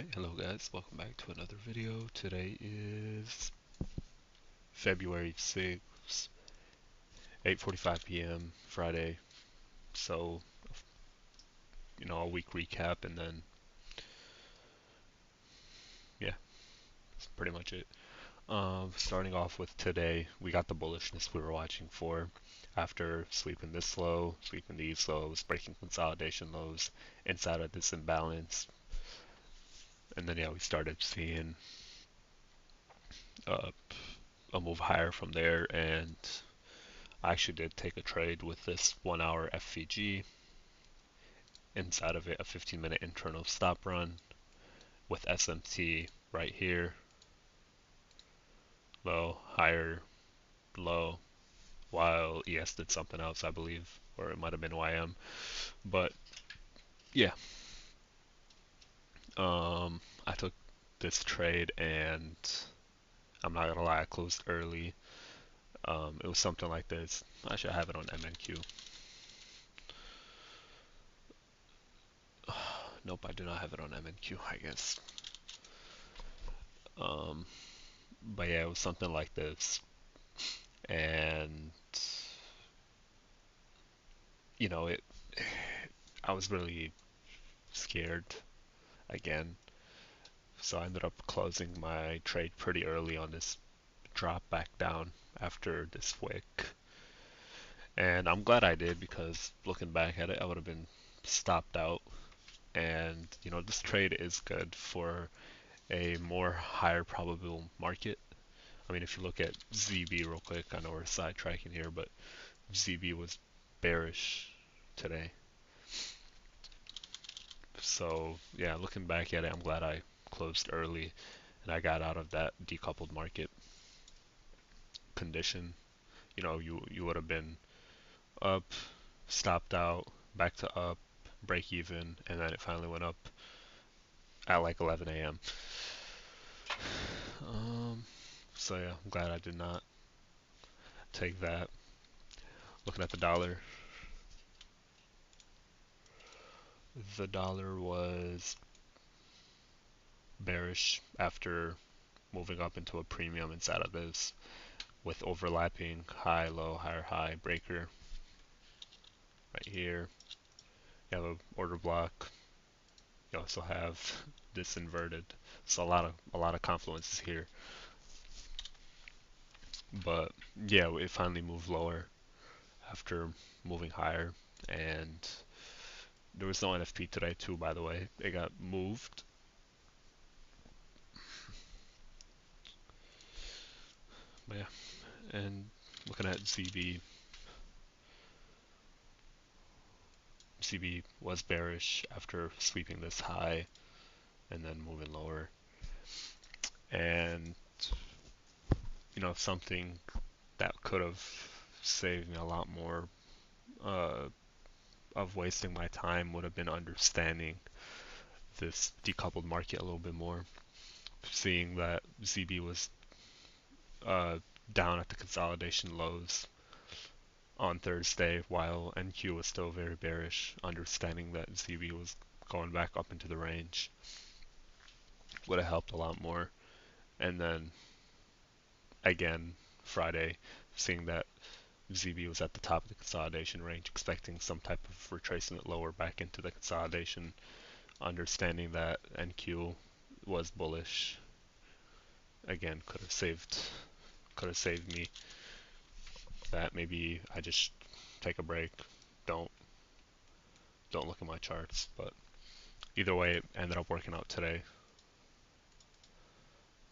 Alright, hello guys, welcome back to another video. Today is February 6th, 8:45 p.m. Friday. So, a week recap and then, yeah, that's pretty much it. Starting off with today, we got the bullishness we were watching for after sweeping this low, sweeping these lows, breaking consolidation lows inside of this imbalance. And then, yeah, we started seeing uh, a move higher from there, and I actually did take a trade with this 1 hour FVG. Inside of it, a 15-minute internal stop run with SMT right here. Low, higher, low, while ES did something else, I believe, or it might have been YM. But yeah, I took this trade and I'm not gonna lie, I closed early. It was something like this. I should have it on MNQ. Nope, I do not have it on MNQ, I guess. But yeah, it was something like this. And it I was really scared again. So I ended up closing my trade pretty early on this drop back down after this wick. And I'm glad I did because looking back at it, I would have been stopped out. And this trade is good for a more higher probable market. I mean, if you look at ZB real quick, I know we're sidetracking here, but ZB was bearish today. So yeah, looking back at it, I'm glad I closed early and I got out of that decoupled market condition. You would have been up, stopped out, back to up, break even, and then it finally went up at like 11 a.m. So yeah, I'm glad I did not take that. Looking at the dollar was bearish after moving up into a premium inside of this with overlapping high, low, higher, high breaker right here. You have an order block. You also have this inverted. So a lot of confluences here. But yeah, it finally moved lower after moving higher, and there was no NFP today too, by the way. It got moved. But yeah, and looking at ZB, CB was bearish after sweeping this high and then moving lower. And something that could have saved me a lot more uh, of wasting my time would have been understanding this decoupled market a little bit more. Seeing that ZB was uh, down at the consolidation lows on Thursday while NQ was still very bearish, understanding that ZB was going back up into the range would have helped a lot more. And then again, Friday, seeing that ZB was at the top of the consolidation range, expecting some type of retracement lower back into the consolidation, understanding that NQ was bullish, again could have saved me that. Maybe I just take a break, don't don't look at my charts. But either way, it ended up working out today.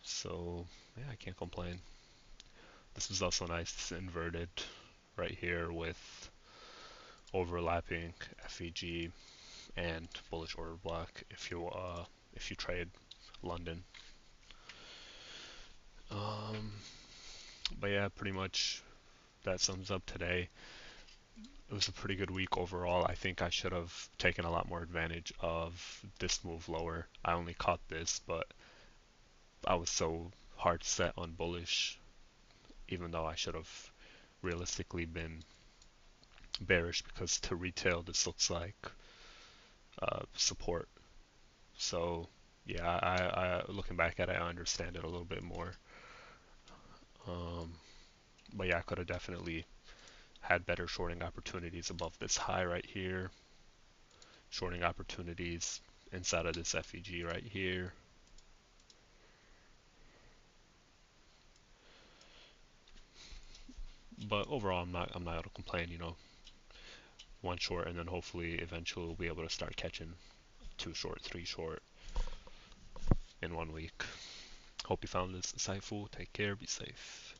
So yeah, I can't complain. This was also nice inverted right here with overlapping FEG and bullish order block if you trade London. Um, but yeah, pretty much that sums up today. It was a pretty good week overall. I think I should have taken a lot more advantage of this move lower. I only caught this, but I was so hard set on bullish, even though I should have realistically been bearish, because to retail this looks like support. So yeah, looking back at it, I understand it a little bit more. Um, but yeah, I could have definitely had better shorting opportunities above this high right here. Shorting opportunities inside of this FEG right here. But overall, I'm not gonna complain. One short, and then hopefully eventually we'll be able to start catching two short, three short in 1 week. Hope you found this insightful. Take care. Be safe.